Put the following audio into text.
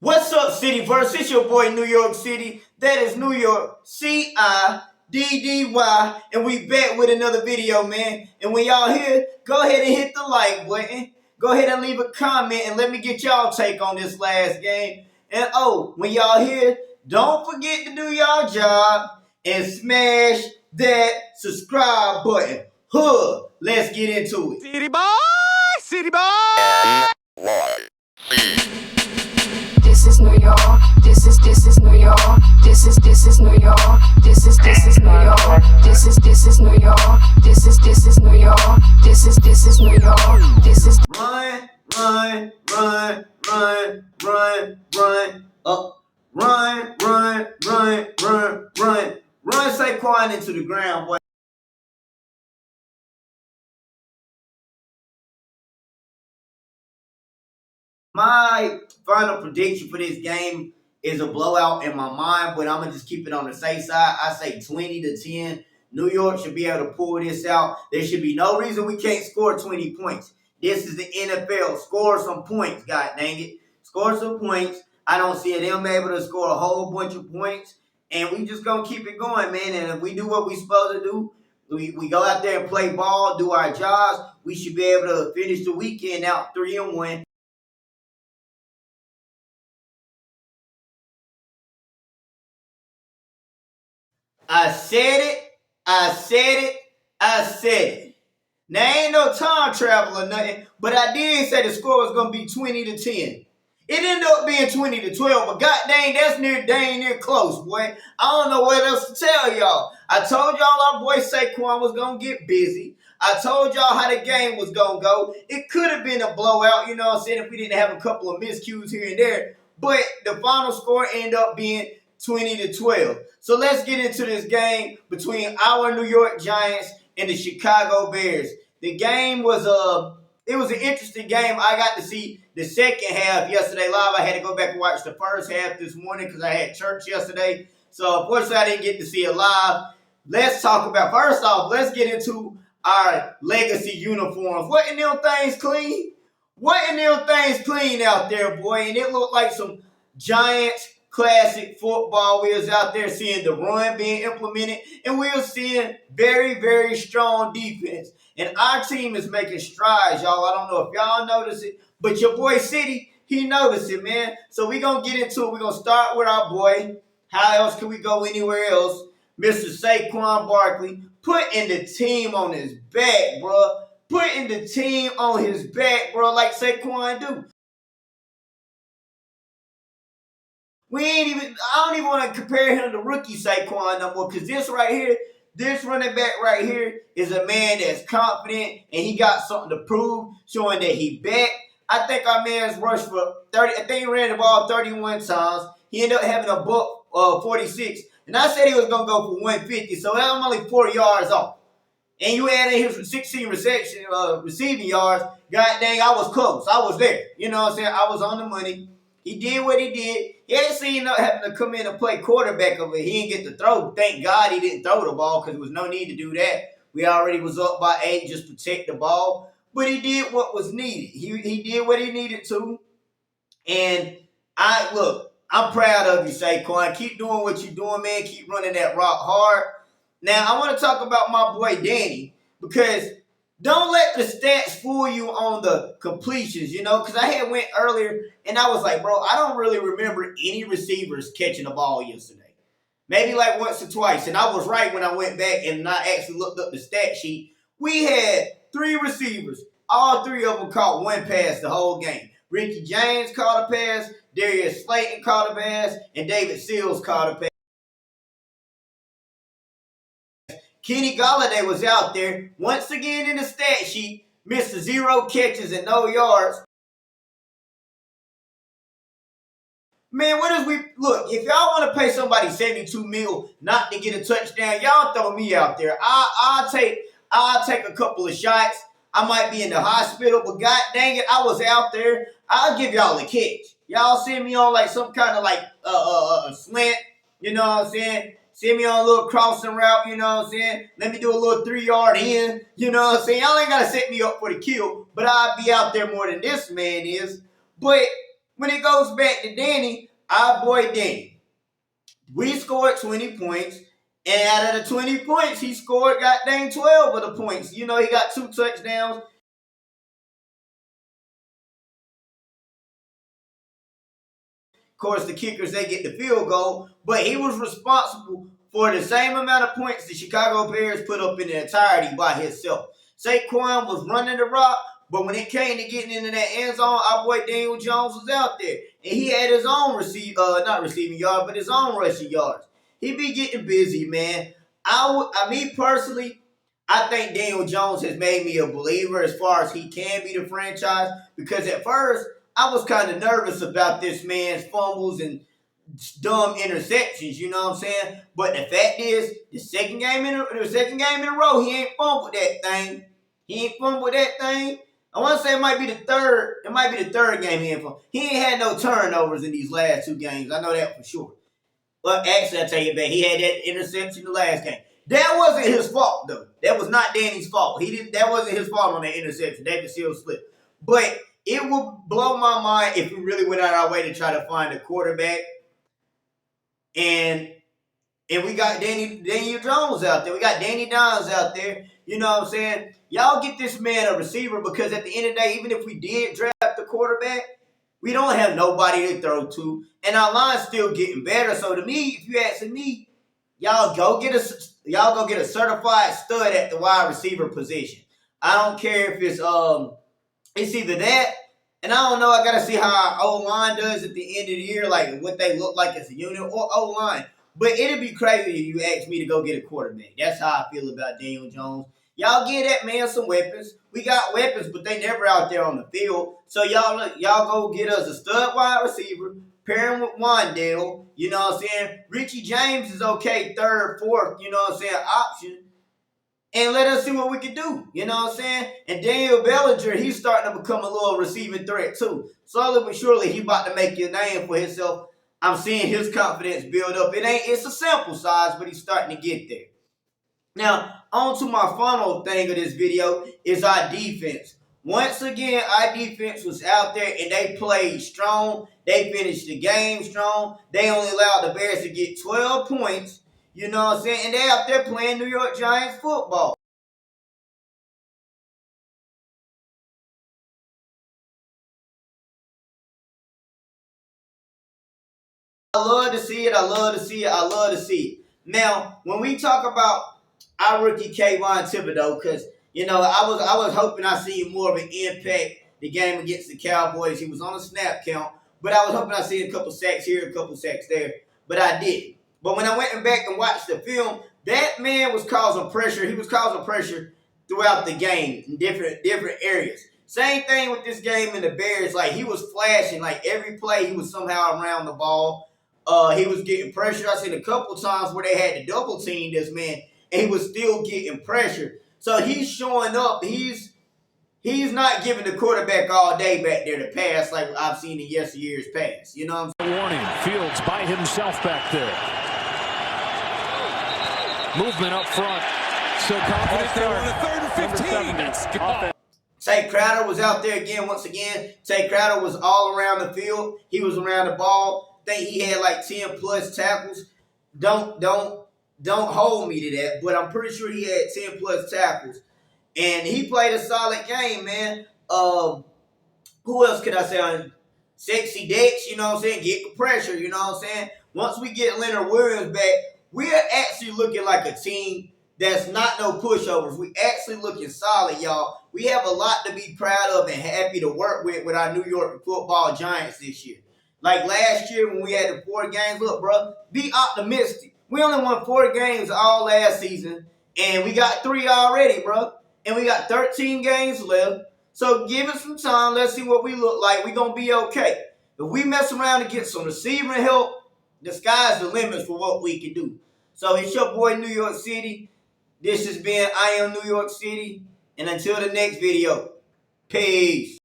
What's up, Cityverse? It's your boy, New York City. That is New York CIDDY. And we back with another video, man. And when y'all here, go ahead and hit the like button. Go ahead and leave a comment and let me get y'all take on this last game. And when y'all here, don't forget to do y'all job and smash that subscribe button. Let's get into it. City boy, city boy. This is New York. This is New York. This is New York. This is New York. This is New York. This is New York. This is New York. This is run up. Run Saquon into the ground, boy. My final prediction for this game is a blowout in my mind, but I'm going to just keep it on the safe side. I say 20-10. New York should be able to pull this out. There should be no reason we can't score 20 points. This is the NFL. Score some points, god dang it. Score some points. I don't see them able to score a whole bunch of points. And we just going to keep it going, man. And if we do what we supposed to do, we go out there and play ball, do our jobs, we should be able to finish the weekend out 3-1. I said it. Now, ain't no time travel or nothing, but I did say the score was going to be 20-10. It ended up being 20-12, but god dang, that's dang near close, boy. I don't know what else to tell y'all. I told y'all our boy Saquon was going to get busy. I told y'all how the game was going to go. It could have been a blowout, you know what I'm saying, if we didn't have a couple of miscues here and there. But the final score ended up being 20-12. So let's get into this game between our New York Giants and the Chicago Bears. The game was it was an interesting game. I got to see the second half yesterday live. I had to go back and watch the first half this morning because I had church yesterday. So unfortunately I didn't get to see it live. Let's talk about, first off, let's get into our legacy uniforms. What in them things clean? What in them things clean out there, boy? And it looked like some Giants classic football. We was out there seeing the run being implemented, and we were seeing very, very strong defense. And our team is making strides, y'all. I don't know if y'all notice it, but your boy City, he noticed it, man. So we're going to get into it. We're going to start with our boy. How else can we go anywhere else? Mr. Saquon Barkley, putting the team on his back, bro. Putting the team on his back, bro, like Saquon do. I don't even want to compare him to rookie Saquon no more, because this running back right here is a man that's confident and he got something to prove, showing that he back. I think our man's rushed for 30. I think he ran the ball 31 times. He ended up having a buck 46. And I said he was going to go for 150, so I'm only 4 yards off. And you add in his 16 receiving yards, god dang, I was close. I was there. You know what I'm saying? I was on the money. He did what he did. He ain't seen having to come in and play quarterback of it. He didn't get to throw. Thank God he didn't throw the ball because there was no need to do that. We already was up by 8, just protect the ball. But he did what was needed. He did what he needed to. And I'm proud of you, Saquon. Keep doing what you're doing, man. Keep running that rock hard. Now, I want to talk about my boy Danny, because don't let the stats fool you on the completions, you know, because I had went earlier and I was like, bro, I don't really remember any receivers catching the ball yesterday. Maybe like once or twice. And I was right when I went back and I actually looked up the stat sheet. We had 3 receivers. All 3 of them caught one pass the whole game. Ricky James caught a pass, Darius Slayton caught a pass, and David Seals caught a pass. Kenny Golladay was out there, once again in the stat sheet, missed 0 catches and no yards. Man, look, if y'all want to pay somebody $72 million not to get a touchdown, y'all throw me out there. I'll take a couple of shots. I might be in the hospital, but god dang it, I was out there. I'll give y'all a catch. Y'all send me on like some kind of like a slant, you know what I'm saying? Send me on a little crossing route, you know what I'm saying? Let me do a little 3-yard in, you know what I'm saying? Y'all ain't got to set me up for the kill, but I'll be out there more than this man is. But When it goes back to Danny, our boy Danny, we scored 20 points. And out of the 20 points, he scored goddamn 12 of the points. You know, he got 2 touchdowns. Of course, the kickers, they get the field goal. But he was responsible for the same amount of points the Chicago Bears put up in the entirety by himself. Saquon was running the rock, but when it came to getting into that end zone, our boy Daniel Jones was out there. And he had his own not receiving yard, but his own rushing yards. He be getting busy, man. Me personally, I think Daniel Jones has made me a believer as far as he can be the franchise, because at first I was kind of nervous about this man's fumbles and dumb interceptions, you know what I'm saying? But the fact is, the second game in a row, he ain't fumbled that thing. I want to say it might be the third. It might be the third game he ain't fumbled. He ain't had no turnovers in these last 2 games. I know that for sure. But actually, I'll tell you, man, he had that interception the last game. That wasn't his fault, though. That was not Danny's fault. That wasn't his fault on that interception. David Sills slipped. But it would blow my mind if we really went out our way to try to find a quarterback. And we got Daniel Jones out there. We got Danny Downs out there. You know what I'm saying? Y'all get this man a receiver, because at the end of the day, even if we did draft the quarterback, we don't have nobody to throw to. And our line's still getting better. So to me, if you asking me, y'all go get a certified stud at the wide receiver position. I don't care if it's either that, and I don't know, I gotta see how our O-line does at the end of the year, like what they look like as a unit, or O-line. But it'd be crazy if you asked me to go get a quarterback. That's how I feel about Daniel Jones. Y'all give that man some weapons. We got weapons, but they never out there on the field. So y'all go get us a stud wide receiver, pair him with Wandale. You know what I'm saying? Richie James is okay, 3rd, 4th, you know what I'm saying, option. And let us see what we can do. You know what I'm saying? And Daniel Bellinger, he's starting to become a little receiving threat too. Slowly but surely, he about to make a name for himself. I'm seeing his confidence build up. It's a sample size, but he's starting to get there. Now, on to my final thing of this video is our defense. Once again, our defense was out there and they played strong. They finished the game strong. They only allowed the Bears to get 12 points. You know what I'm saying? And they out there playing New York Giants football. I love to see it. Now, when we talk about our rookie Kayvon Thibodeaux, because I was hoping I see more of an impact the game against the Cowboys. He was on a snap count, but I was hoping I see a couple sacks here, a couple sacks there, but I didn't. But when I went back and watched the film, that man was causing pressure. He was causing pressure throughout the game in different areas. Same thing with this game in the Bears. Like, he was flashing. Like, every play, he was somehow around the ball. He was getting pressure. I seen a couple times where they had to double team this man, and he was still getting pressure. So he's showing up. He's not giving the quarterback all day back there to pass like I've seen in yesteryears past. You know what I'm saying? Warning, Fields by himself back there. Movement up front. So confident there on a 3rd and 15. Tay Crowder was out there again, once again. Tay Crowder was all around the field. He was around the ball. I think he had like 10 plus tackles. Don't hold me to that, but I'm pretty sure he had 10 plus tackles. And he played a solid game, man. Who else could I say? Sexy Dex, you know what I'm saying? Get the pressure, you know what I'm saying? Once we get Leonard Williams back, we're actually looking like a team that's not no pushovers. We actually looking solid, y'all. We have a lot to be proud of and happy to work with our New York Football Giants this year. Like last year when we had the 4 games, look, bro, be optimistic. We only won 4 games all last season, and we got 3 already, bro. And we got 13 games left. So give it some time. Let's see what we look like. We're going to be okay. If we mess around and get some receiver help, the sky's the limit for what we can do. So it's your boy, New York City. This has been I Am New York City. And until the next video, peace.